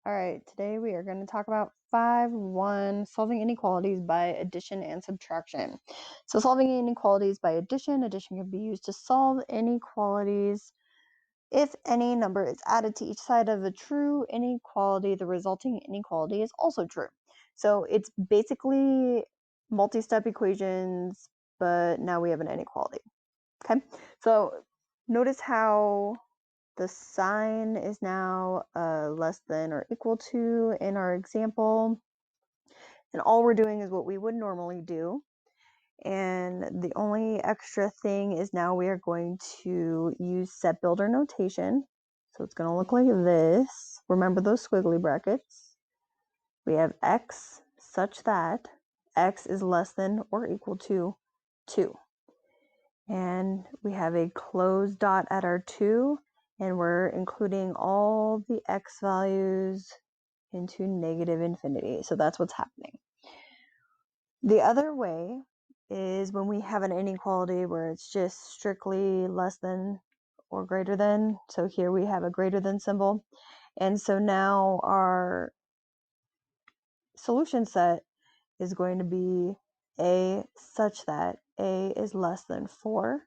All right, today we are going to talk about 5.1, solving inequalities by addition and subtraction. So solving inequalities by addition can be used to solve inequalities. If any number is added to each side of a true inequality, the resulting inequality is also true. So it's basically multi-step equations, but now we have an inequality. Okay, so notice how the sign is now less than or equal to in our example. And all we're doing is what we would normally do. And the only extra thing is now we are going to use set builder notation. So it's going to look like this. Remember those squiggly brackets. We have x such that x is less than or equal to 2. And we have a closed dot at our 2. And we're including all the x values into negative infinity. So that's what's happening. The other way is when we have an inequality where it's just strictly less than or greater than. So here we have a greater than symbol. And so now our solution set is going to be a such that a is less than 4.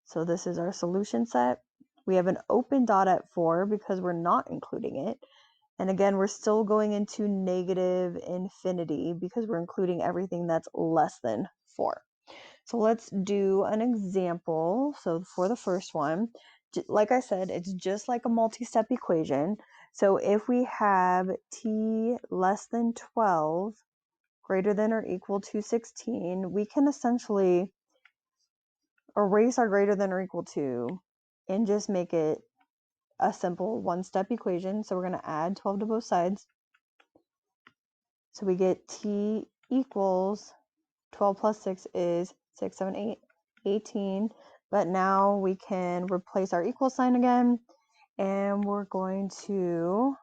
So this is our solution set. We have an open dot at 4 because we're not including it. And again, we're still going into negative infinity because we're including everything that's less than 4. So let's do an example. So for the first one, like I said, it's just like a multi-step equation. So if we have t less than 12 greater than or equal to 16, we can essentially erase our greater than or equal to and just make it a simple one-step equation. So we're going to add 12 to both sides. So we get t equals 12 plus 6 is 6, 7, 8, 18. But now we can replace our equal sign again, and we're going to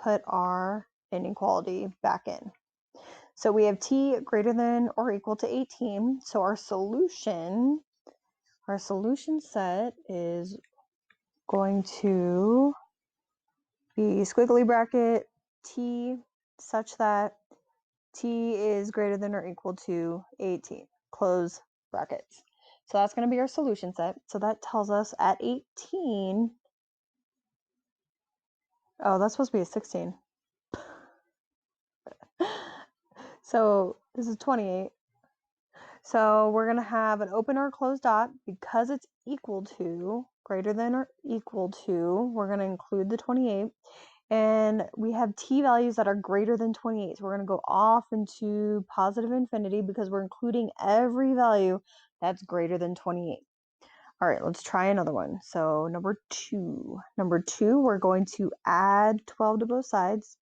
put our inequality back in. So we have t greater than or equal to 18. So our solution set is going to be squiggly bracket t such that t is greater than or equal to 18, close brackets. So that's going to be our solution set. So that tells us at 18, oh, that's supposed to be a 16. So this is 28. So we're going to have an open or closed dot because it's equal to, greater than or equal to, we're going to include the 28. And we have t values that are greater than 28. So we're going to go off into positive infinity because we're including every value that's greater than 28. All right, let's try another one. So number 2. Number 2, we're going to add 12 to both sides.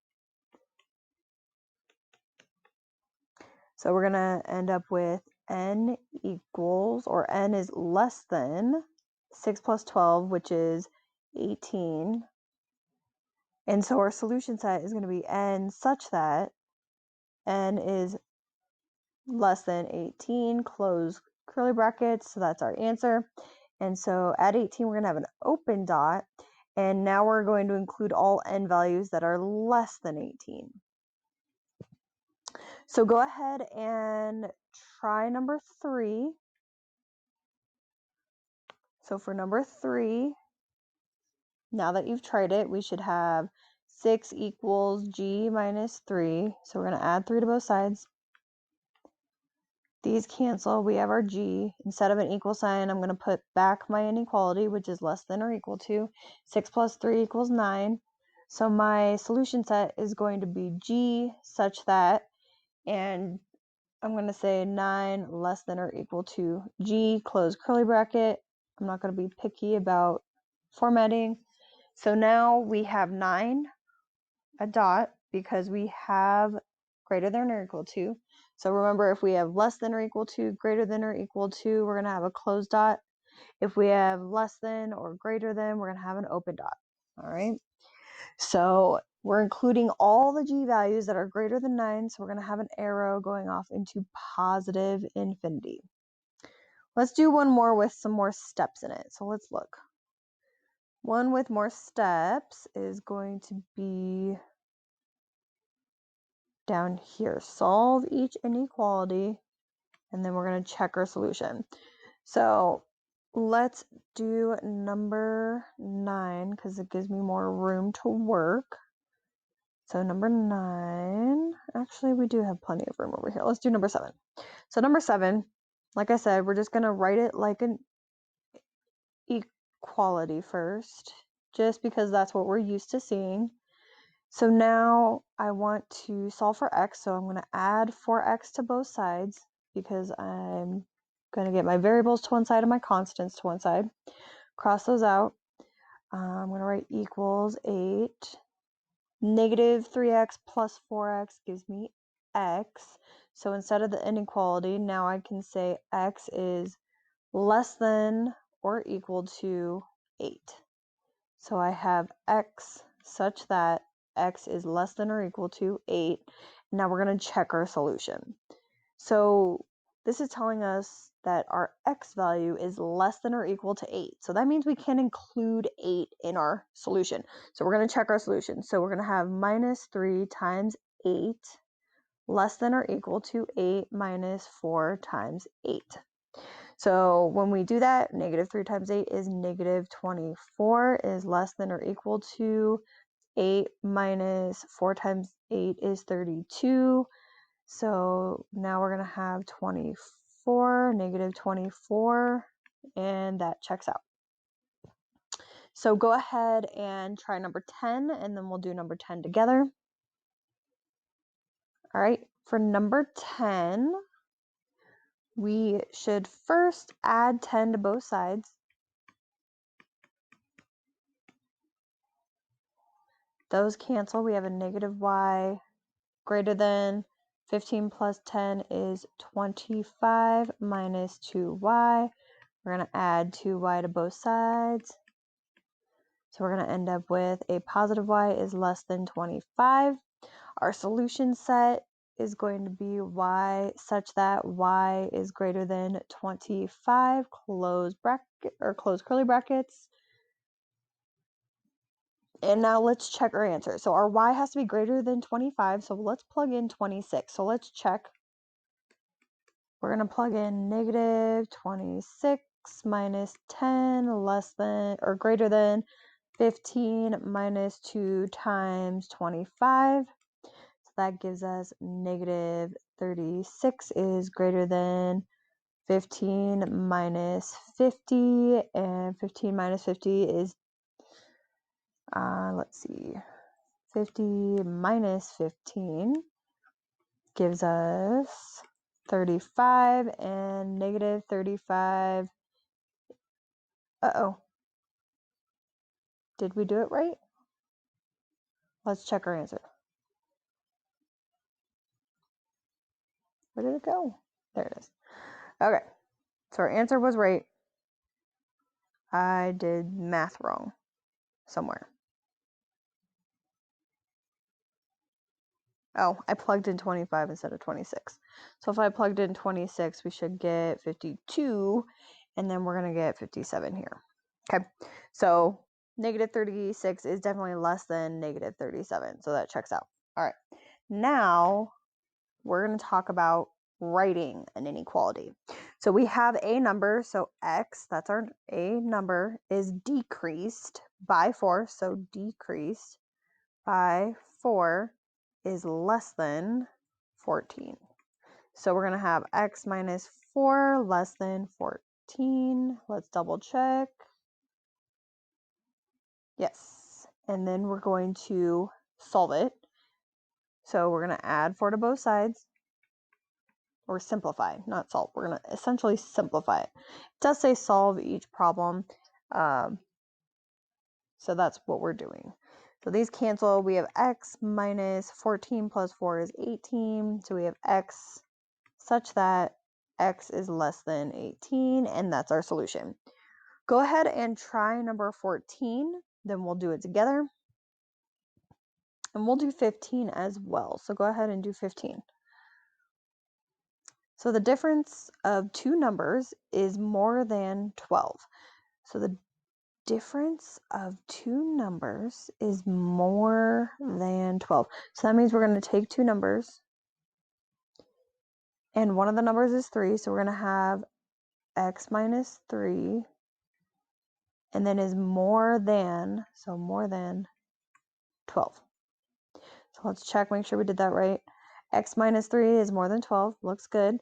So we're going to end up with n equals, or n is less than 6 plus 12, which is 18. And so our solution set is going to be n such that n is less than 18, close curly brackets. So that's our answer. And so at 18, we're going to have an open dot. And now we're going to include all n values that are less than 18. So go ahead and try number 3. So for number 3, now that you've tried it, we should have 6 equals g minus 3. So we're going to add 3 to both sides. These cancel. We have our g. Instead of an equal sign, I'm going to put back my inequality, which is less than or equal to 6 plus 3 equals 9. So my solution set is going to be g such that, and I'm going to say 9 less than or equal to g, close curly bracket. I'm not going to be picky about formatting. So now we have 9, a dot, because we have greater than or equal to. So remember, if we have less than or equal to, greater than or equal to, we're going to have a closed dot. If we have less than or greater than, we're going to have an open dot. All right. So we're including all the g values that are greater than 9. So we're going to have an arrow going off into positive infinity. Let's do one more with some more steps in it. So let's look. One with more steps is going to be down here. Solve each inequality, and then we're going to check our solution. So let's do number 9 because it gives me more room to work. So number 9, actually we do have plenty of room over here. Let's do number 7. So number 7, like I said, we're just going to write it like an equality first, just because that's what we're used to seeing. So now I want to solve for x, so I'm going to add 4x to both sides because I'm going to get my variables to one side and my constants to one side. Cross those out. I'm going to write equals 8. Negative 3x plus 4x gives me x. So instead of the inequality, now I can say x is less than or equal to 8. So I have x such that x is less than or equal to 8. Now we're going to check our solution. So this is telling us that our x value is less than or equal to 8. So that means we can include 8 in our solution. So we're going to check our solution. So we're going to have minus 3 times 8 less than or equal to 8 minus 4 times 8. So when we do that, negative 3 times 8 is negative 24 is less than or equal to 8 minus 4 times 8 is 32. So now we're going to have 24, negative 24, and that checks out. So go ahead and try number 10, and then we'll do number 10 together. All right, for number 10, we should first add 10 to both sides. Those cancel. We have a negative y greater than 15 plus 10 is 25 minus 2y. We're going to add 2y to both sides. So we're going to end up with a positive y is less than 25. Our solution set is going to be y such that y is greater than 25, close bracket or close curly brackets. And now let's check our answer. So our y has to be greater than 25, so let's plug in 26. So let's check. We're going to plug in negative 26 minus 10 less than or greater than 15 minus 2 times 25. So that gives us negative 36 is greater than 15 minus 50, and 15 minus 50 is, let's see, 50 minus 15 gives us 35, and negative 35, uh-oh, did we do it right? Let's check our answer. Where did it go? There it is. Okay, so our answer was right. I did math wrong somewhere. Oh, I plugged in 25 instead of 26. So if I plugged in 26, we should get 52, and then we're going to get 57 here. Okay, so negative 36 is definitely less than negative 37, so that checks out. All right, now we're going to talk about writing an inequality. So we have a number, so x, that's our a number, is decreased by 4, so decreased by 4 is less than 14. So we're going to have x minus 4 less than 14. Let's double check. Yes. And then we're going to solve it. So we're going to add 4 to both sides. Or simplify, not solve. We're going to essentially simplify it. It does say solve each problem. So that's what we're doing. So these cancel. We have x minus 14 plus 4 is 18. So we have x such that x is less than 18, and that's our solution. Go ahead and try number 14, then we'll do it together. And we'll do 15 as well. So go ahead and do 15. So the difference of two numbers is more than 12. So the difference of two numbers is more than 12. So that means we're going to take two numbers, and one of the numbers is 3, so we're going to have x minus 3, and then is more than, so more than 12. So let's check, make sure we did that right. X minus 3 is more than 12, looks good.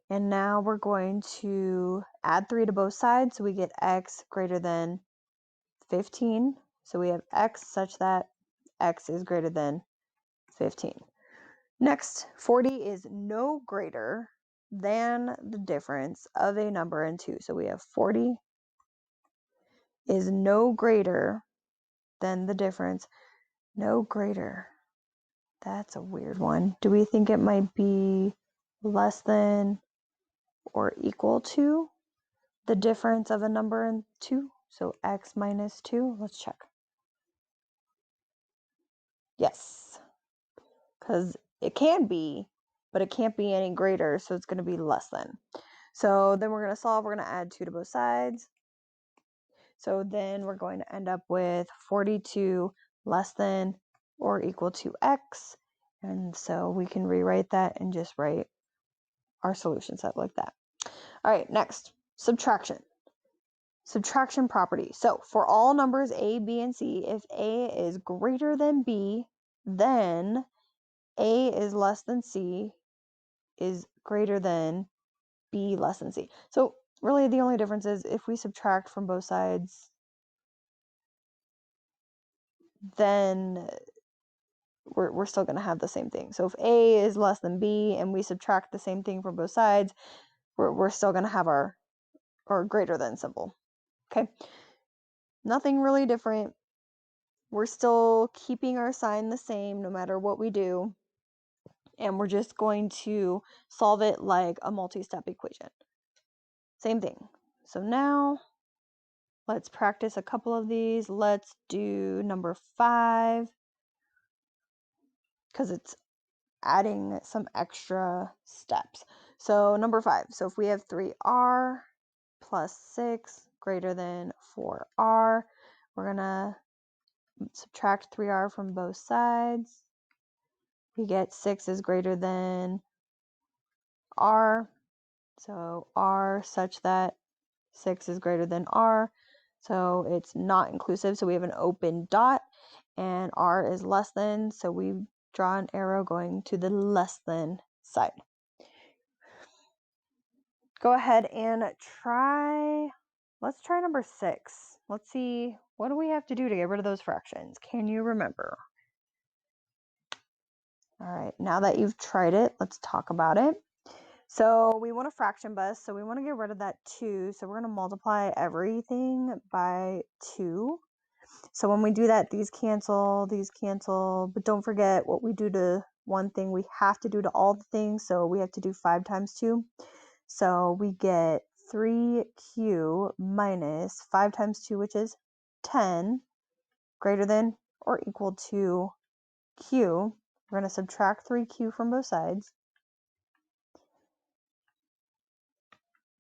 And now we're going to add 3 to both sides, so we get x greater than 15. So we have x such that x is greater than 15. Next, 40 is no greater than the difference of a number and 2. So we have 40 is no greater than the difference. No greater. That's a weird one. Do we think it might be less than or equal to the difference of a number and 2? So x minus 2. Let's check. Yes, because it can be, but it can't be any greater, so it's going to be less than. So then we're going to solve. We're going to add 2 to both sides. So then we're going to end up with 42 less than or equal to x. And so we can rewrite that and just write our solution set like that. All right, next, subtraction. Subtraction property. So for all numbers a, b, and c, if a is greater than b, then a is less than c is greater than b less than c. So really the only difference is if we subtract from both sides, then we're still going to have the same thing. So if a is less than b and we subtract the same thing from both sides, we're still going to have our greater than symbol. Okay, nothing really different. We're still keeping our sign the same no matter what we do, and we're just going to solve it like a multi-step equation. Same thing. So now let's practice a couple of these. Let's do number 5 because it's adding some extra steps. So number 5, so if we have 3r plus 6 greater than 4r, we're gonna subtract 3r from both sides. We get 6 is greater than r, so r such that 6 is greater than r, so it's not inclusive, so we have an open dot, and r is less than, so we draw an arrow going to the less than side. Go ahead and let's try number 6. Let's see, what do we have to do to get rid of those fractions? Can you remember? All right, now that you've tried it, let's talk about it. So we want a fraction bus, so we want to get rid of that 2. So we're going to multiply everything by 2. So when we do that, these cancel, but don't forget what we do to one thing, we have to do to all the things. So we have to do 5 times 2. So we get 3q minus 5 times 2, which is 10, greater than or equal to q. We're going to subtract 3q from both sides.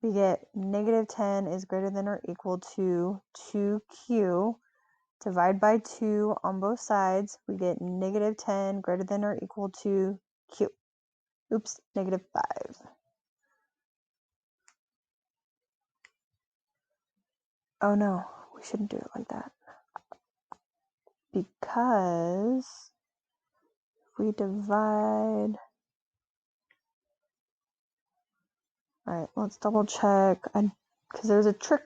We get negative 10 is greater than or equal to 2q. Divide by 2 on both sides. We get negative 10 greater than or equal to q. Oops, negative 5. Oh no, we shouldn't do it like that. Because if we divide... All right, let's double check. Because there's a trick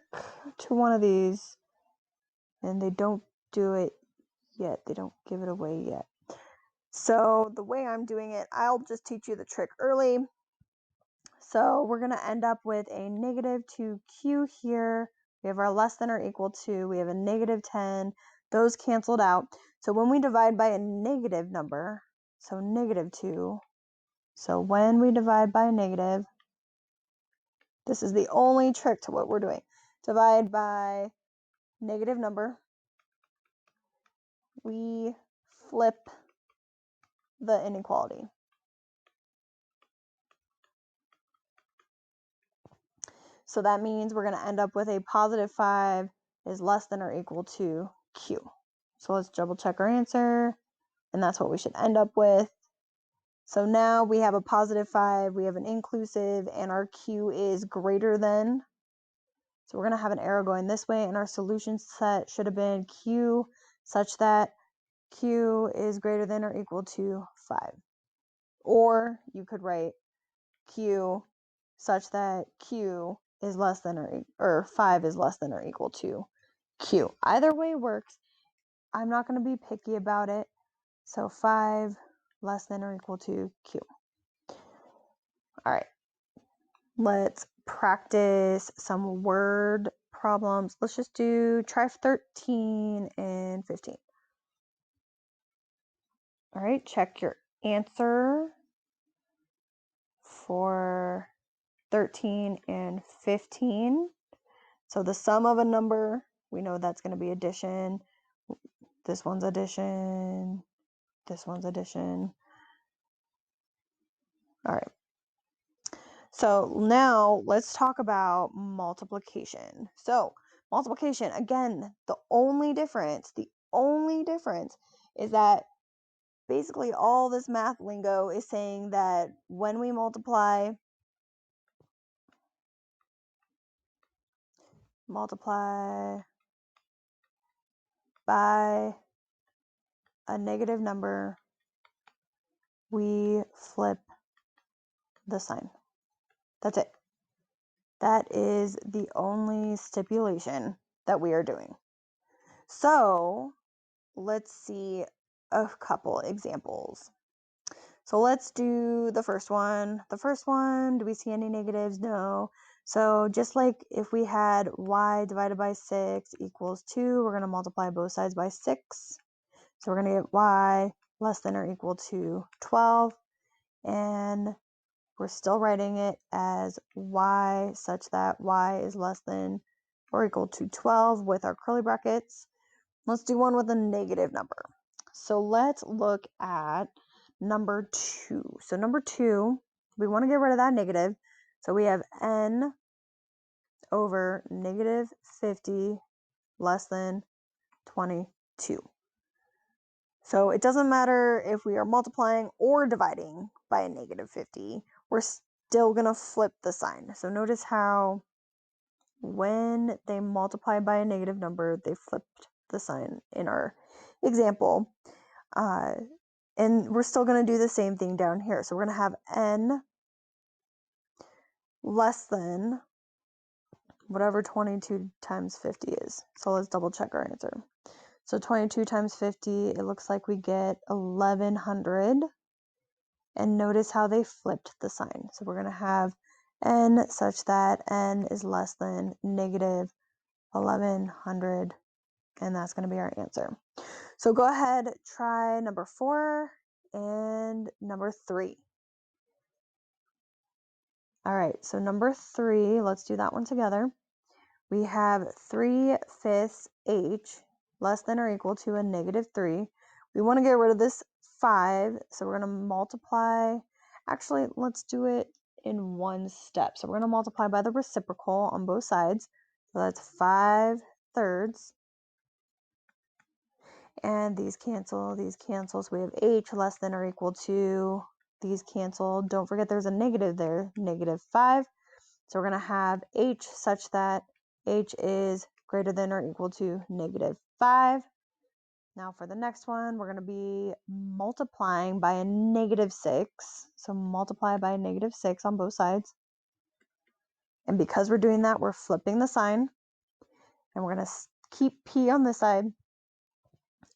to one of these, and they don't do it yet. They don't give it away yet. So the way I'm doing it, I'll just teach you the trick early. So we're going to end up with a negative 2q here. We have our less than or equal to. We have a negative 10. Those canceled out. So when we divide by a negative number, so negative 2. So when we divide by a negative, this is the only trick to what we're doing. Divide by negative number. We flip the inequality. So that means we're going to end up with a positive 5 is less than or equal to Q. So let's double check our answer, and that's what we should end up with. So now we have a positive 5, we have an inclusive, and our Q is greater than. So we're going to have an arrow going this way, and our solution set should have been Q such that Q is greater than or equal to 5. Or you could write Q such that Q is less than or 5 is less than or equal to Q. Either way works. I'm not going to be picky about it. So 5 less than or equal to Q. All right. Let's practice some word problems. Let's just try 13 and 15. All right, check your answer for 13 and 15. So the sum of a number, we know that's going to be addition. This one's addition. This one's addition. All right. So now let's talk about multiplication. So multiplication, again, the only difference is that basically all this math lingo is saying that when we multiply by a negative number, we flip the sign. That's it. That is the only stipulation that we are doing. So let's see a couple examples. So let's do the first one. The first one, do we see any negatives? No. So just like if we had y divided by 6 equals 2, we're going to multiply both sides by 6. So we're going to get y less than or equal to 12. And we're still writing it as y such that y is less than or equal to 12 with our curly brackets. Let's do one with a negative number. So let's look at number 2. So number 2, we want to get rid of that negative. So we have n over negative 50 less than 22. So it doesn't matter if we are multiplying or dividing by a negative 50, we're still going to flip the sign. So notice how when they multiply by a negative number, they flipped the sign in our example. And we're still going to do the same thing down here. So we're going to have n less than whatever 22 times 50 is. So let's double check our answer. So 22 times 50, it looks like we get 1100. And notice how they flipped the sign. So we're going to have n such that n is less than negative 1100. And that's going to be our answer. So go ahead, try number 4 and number 3. All right, so number 3, let's do that one together. We have 3/5 h less than or equal to a negative 3. We want to get rid of this 5, so we're going to multiply. Actually, let's do it in one step. So we're going to multiply by the reciprocal on both sides. So that's 5/3. And these cancel, so we have h less than or equal to, these cancel. Don't forget there's a negative there, negative 5. So we're going to have h such that h is greater than or equal to negative 5. Now for the next one, we're going to be multiplying by a negative 6. So multiply by a negative 6 on both sides. And because we're doing that, we're flipping the sign. And we're going to keep p on this side.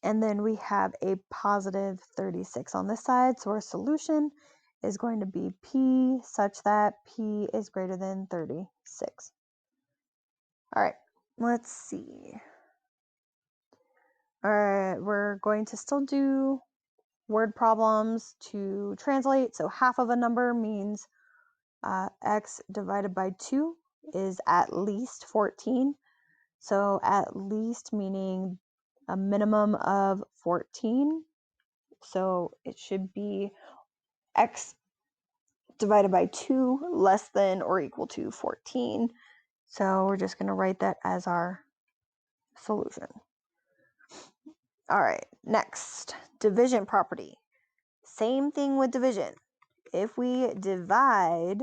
And then we have a positive 36 on this side. So our solution is going to be p such that p is greater than 36. All right, let's see. All right, we're going to still do word problems to translate. So half of a number means x divided by 2 is at least 14. So at least meaning a minimum of 14. So it should be x divided by 2 less than or equal to 14. So we're just going to write that as our solution. All right, next, division property. Same thing with division. If we divide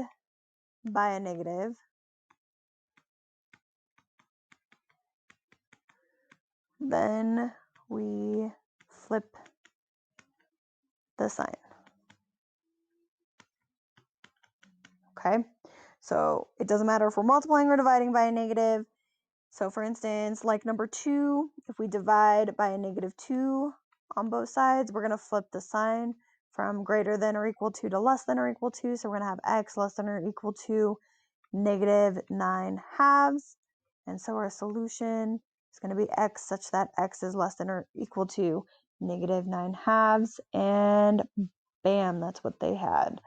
by a negative, then we flip the sign. Okay, so it doesn't matter if we're multiplying or dividing by a negative. So for instance, like number 2, if we divide by a -2 on both sides, we're going to flip the sign from greater than or equal to less than or equal to. So we're going to have x less than or equal to -9/2. And so our solution is going to be x such that x is less than or equal to -9/2. And bam, that's what they had.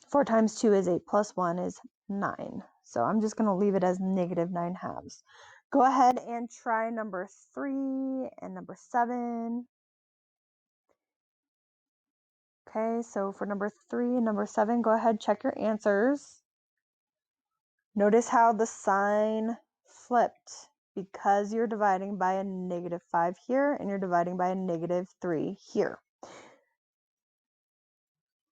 4 times 2 is 8 plus 1 is 9. So I'm just going to leave it as -9/2. Go ahead and try number 3 and number 7. Okay, so for number 3 and number 7, go ahead, check your answers. Notice how the sign flipped because you're dividing by a -5 here and you're dividing by a -3 here.